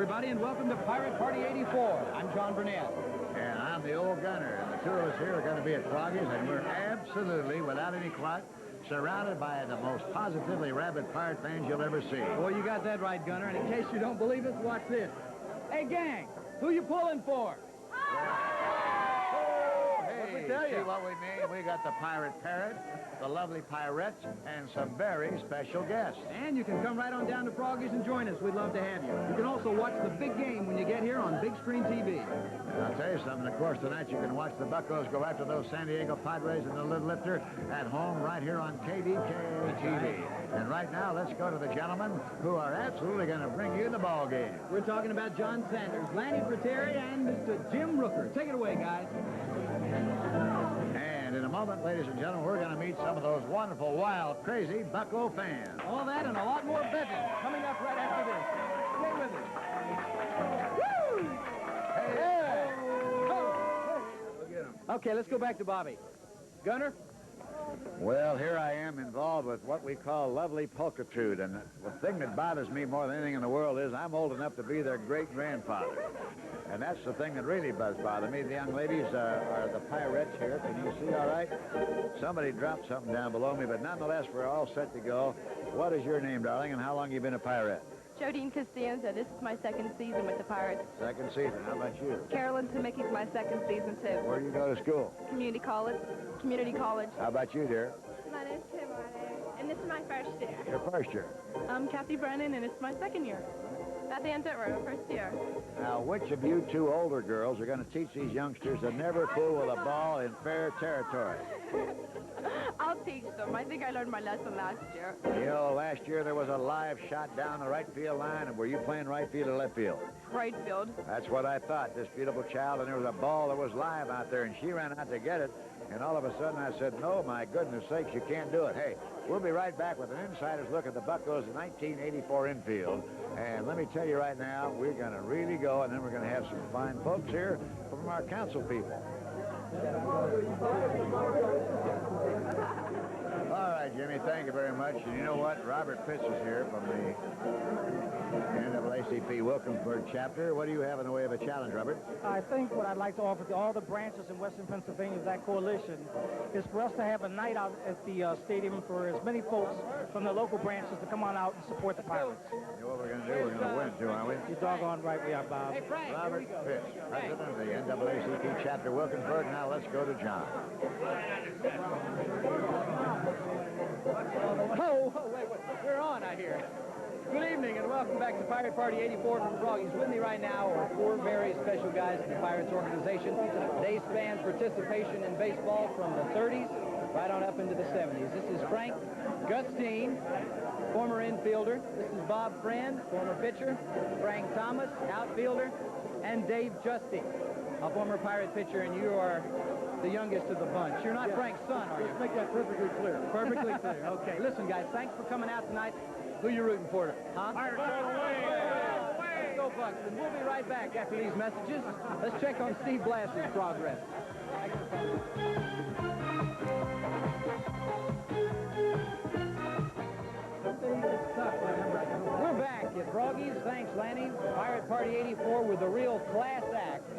everybody, and welcome to Pirate Party 84. I'm John Burnett. And I'm the old gunner, and the two of us here are going to be at Froggy's, and we're absolutely, without any clot, surrounded by the most positively rabid pirate fans you'll ever see. Well, you got that right, Gunner, and in case you don't believe us, watch this. Hey, gang, who you pulling for? Hey, see what we mean? We got the pirate parrot, the lovely Pirettes, and some very special guests. And you can come right on down to Froggy's and join us. We'd love to have you. You can also watch the big game when you get here on big screen TV. And I'll tell you something, of course, tonight you can watch the Buccos go after those San Diego Padres in the Little Lifter at home right here on KDKA TV. And right now, let's go to the gentlemen who are absolutely going to bring you the ball game. We're talking about John Sanders, Lanny Fratteri, and Mr. Jim Rooker. Take it away, guys. And in a moment, ladies and gentlemen, we're going to meet some of those wonderful, wild, crazy Bucco fans. All that and a lot more betting coming up right after this. Stay with us. Woo! Hey! Oh. Okay, let's go back to Bobby. Gunner? Well, here I am involved with what we call lovely pulchritude, and the thing that bothers me more than anything in the world is I'm old enough to be their great-grandfather. And that's the thing that really does bother me. The young ladies are the Pirettes here. Can you see all right? Somebody dropped something down below me, but nonetheless, we're all set to go. What is your name, darling, and how long have you been a Pirate? Jodine Costanza. This is my second season with the Pirates. Second season. How about you? Carolyn Temicki's my second season, too. Where do you go to school? Community college. How about you, dear? My name's Timon, and this is my first year. Your first year. I'm Kathy Brennan, and it's my second year. Beth Ann Fitzroy, first year. Now, which of you two older girls are going to teach these youngsters to never fool with a ball in fair territory? I'll teach them. I think I learned my lesson last year. You know, last year there was a live shot down the right field line, and were you playing right field or left field? Right field. That's what I thought, this beautiful child, and there was a ball that was live out there, and she ran out to get it, and all of a sudden I said, no, my goodness sakes, you can't do it. Hey, we'll be right back with an insider's look at the Buccos' 1984 infield, and let me tell you right now, we're going to really go, and then we're going to have some fine folks here from our council people. All right, Jimmy, thank you very much. And you know what? Robert Pitts is here from the NAACP Wilkinsburg chapter. What do you have in the way of a challenge, Robert? I think what I'd like to offer to all the branches in Western Pennsylvania of that coalition is for us to have a night out at the stadium for as many folks from the local branches to come on out and support the Pirates. You know what we're going to do? We're going to win, too, aren't we? You're doggone right we are, Bob. Hey, Frank, Robert Pitts, president of the NAACP chapter Wilkinsburg. Now let's go to John. Oh, wait, we're on, I hear. Good evening, and welcome back to Pirate Party 84 from Froggy's. With me right now are four very special guys in the Pirates organization. They span participation in baseball from the 30s right on up into the 70s. This is Frank Gustine, former infielder. This is Bob Friend, former pitcher. Frank Thomas, outfielder. And Dave Giusti, a former Pirate pitcher, and you are the youngest of the bunch. You're not Frank's son, are you? Let's make that perfectly clear. Perfectly clear. Okay, listen, guys, thanks for coming out tonight. Who you rooting for? Huh? Pirates all the way! Let's go, Bucks. And we'll be right back after these messages. Let's check on Steve Blass's progress. We're back at Froggy's. Thanks, Lanny. Pirate Party 84 with the real class act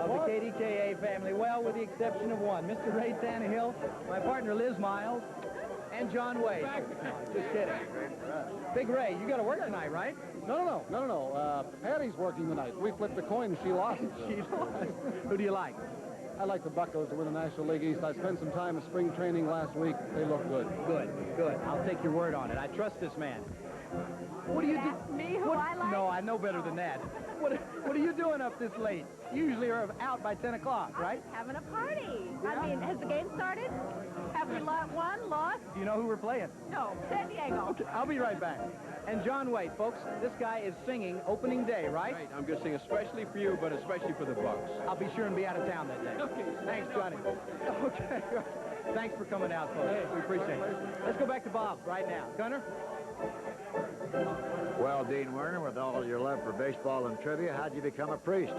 of the KDKA family. Well, with the exception of one. Mr. Ray Tannehill, my partner Liz Miles, and John Wade. Just kidding. Big Ray, you got to work tonight, right? No. Patty's working tonight. We flipped the coin and she lost. She lost. Who do you like? I like the Buccos to win the National League East. I spent some time in spring training last week. They look good. Good. I'll take your word on it. I trust this man. What do you do? Me, who I like? No, I know better than that. What are you doing up this late? Usually you're out by 10 o'clock, right? Having a party. I mean, has the game started? Have we won, lost? Do you know who we're playing? No, San Diego. Okay, I'll be right back. And John Wade, folks, this guy is singing opening day, right? Right, I'm going to sing especially for you, but especially for the Bucks. I'll be sure and be out of town that day. Okay. Thanks, Johnny. Okay. Thanks for coming out, folks. We appreciate it. Let's go back to Bob right now. Gunner? Well, Dean Werner, with all your love for baseball and trivia, how'd you become a priest?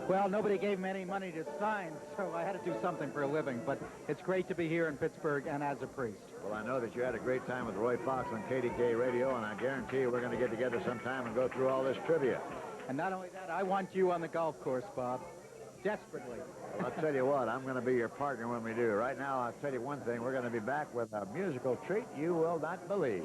Well, nobody gave me any money to sign, so I had to do something for a living. But it's great to be here in Pittsburgh and as a priest. Well, I know that you had a great time with Roy Fox on KDKA Radio, and I guarantee you we're going to get together sometime and go through all this trivia. And not only that, I want you on the golf course, Bob. Desperately. Well, I'll tell you what, I'm going to be your partner when we do. Right now, I'll tell you one thing. We're going to be back with a musical treat you will not believe.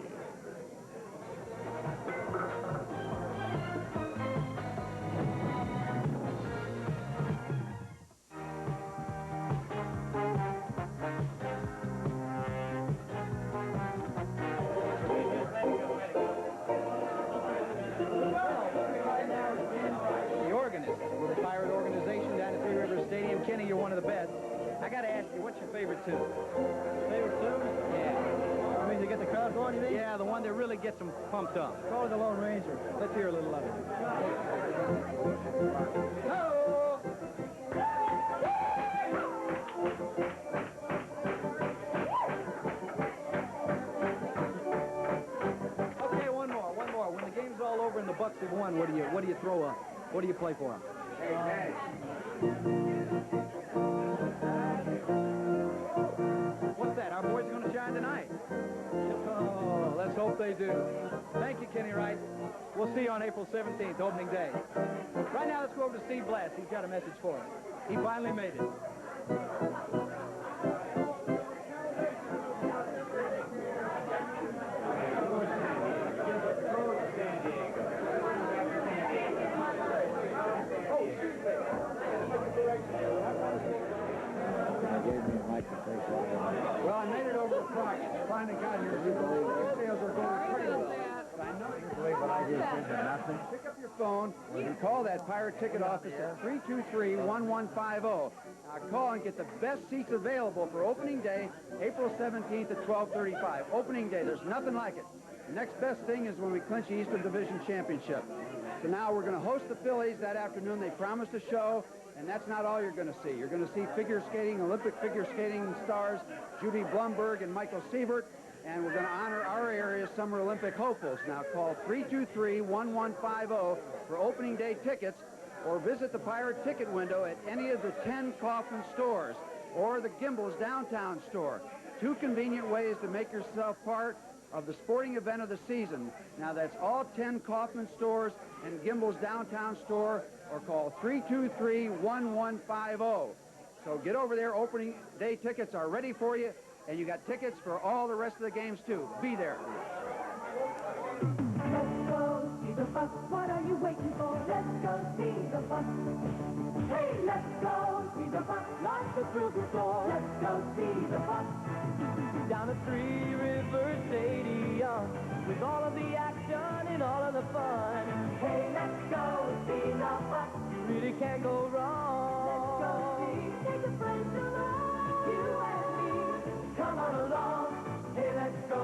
Kenny, you're one of the best. I got to ask you, what's your favorite tune? Favorite tune? Yeah. I mean, to get the crowd going, you mean? Yeah, the one that really gets them pumped up. Probably the Lone Ranger. Let's hear a little of it. Okay, one more. When the game's all over and the Bucks have won, what do you throw up? What do you play for them? What's that? Our boys are going to shine tonight. Oh, let's hope they do. Thank you, Kenny Wright. We'll see you on April 17th, opening day. Right now, let's go over to Steve Blass. He's got a message for us. He finally made it. Well, I made it over to Froggy. Finally got here. Sales are going pretty well. But I know you believe what I just did to nothing. Pick up your phone and call that Pirate ticket office at 323-1150. Now call and get the best seats available for opening day, April 17th at 12:35. Opening day, there's nothing like it. The next best thing is when we clinch the Eastern Division Championship. So now we're going to host the Phillies that afternoon. They promised a show. And that's not all you're going to see. You're going to see figure skating, Olympic figure skating stars, Judy Blumberg and Michael Sievert. And we're going to honor our area's Summer Olympic hopefuls. Now call 323-1150 for opening day tickets, or visit the Pirate ticket window at any of the 10 Kaufman stores or the Gimbel's downtown store. Two convenient ways to make yourself part of the sporting event of the season. Now that's all 10 Kaufman stores and Gimbel's downtown store, or call 323-1150. So get over there. Opening day tickets are ready for you, and you got tickets for all the rest of the games too. Be there. Let's go see the bus. What are you waiting for? Let's go see the bus. Hey, let's go see the bus. Lots of thrills in store. Let's go see the bus. Down at Three River Stadium, with all of the action and all of the fun. Hey, let's go see the bus. You really can't go wrong. Let's go see. Take a friend along. You and me. Come on along. Hey, let's go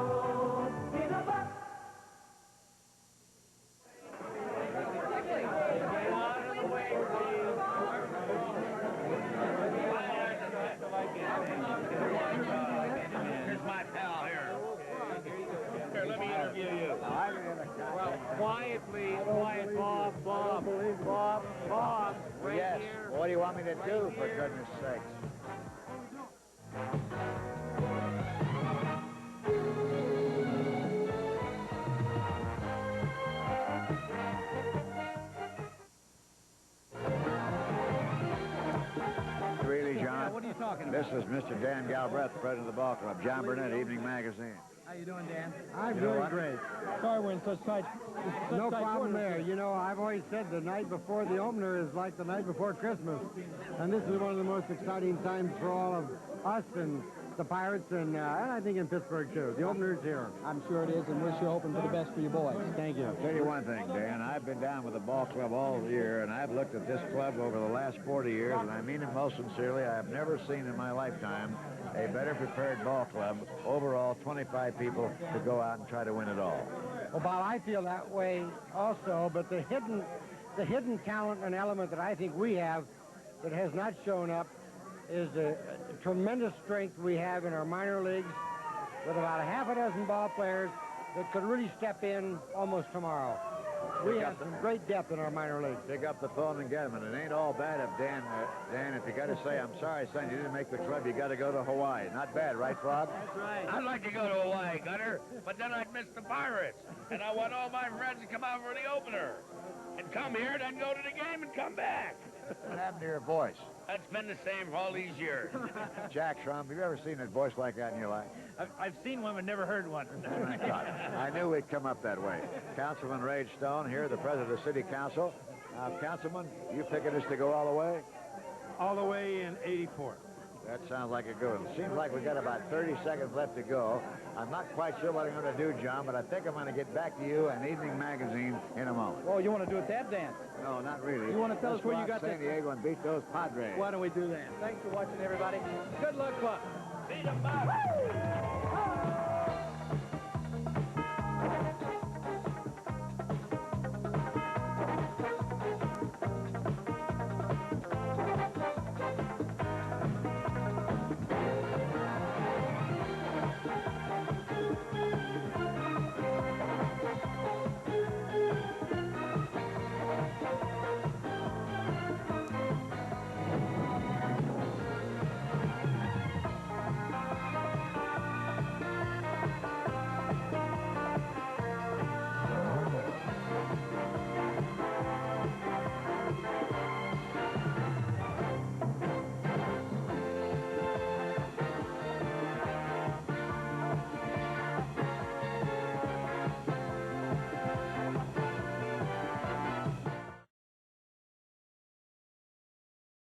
see the bus. Here's my pal here. Here, let me interview you. Well, Quiet, please. Quiet, Bob. Right yes. here. What do you want me to do, for goodness sakes? Really, John? What are you talking about? This is Mr. Dan Galbraith, president of the ball club. John Burnett, Evening Magazine. How you doing, Dan? I'm doing great. Sorry we're in such tight. No problem there. You know, I've always said the night before the opener is like the night before Christmas. And this is one of the most exciting times for all of us and the Pirates and I think in Pittsburgh, too. The opener's here. I'm sure it is, and wish you hoping for the best for your boys. Thank you. Tell you one thing, Dan. I've been down with the ball club all year, and I've looked at this club over the last 40 years, and I mean it most sincerely. I have never seen in my lifetime a better prepared ball club. Overall, 25 people to go out and try to win it all. Well, Bob, I feel that way also, but the hidden talent and element that I think we have that has not shown up is the tremendous strength we have in our minor leagues with about a half a dozen ball players that could really step in almost tomorrow. We have some great depth in our minor leagues. Pick up the phone and get him. And it ain't all bad if Dan, if you got to say, I'm sorry, son, you didn't make the club, you got to go to Hawaii. Not bad, right, Frog? That's right. I'd like to go to Hawaii, Gunner, but then I'd miss the Pirates. And I want all my friends to come out for the opener. And come here, then go to the game and come back. What happened to your voice? That's been the same for all these years. Jack Trump, have you ever seen a voice like that in your life? I've seen one but never heard one. I knew we'd come up that way. Councilman Ray Stone here, the president of the city council. Councilman, you picking us to go all the way? All the way in 84. That sounds like a good one. Seems like we got about 30 seconds left to go. I'm not quite sure what I'm going to do, John, but I think I'm going to get back to you and Evening Magazine in a moment. Oh, you want to do a tap dance? No, not really. You want to tell us where you got San Diego and beat those Padres. Why don't we do that? Thanks for watching, everybody. Good luck, Buck. Beat 'em up.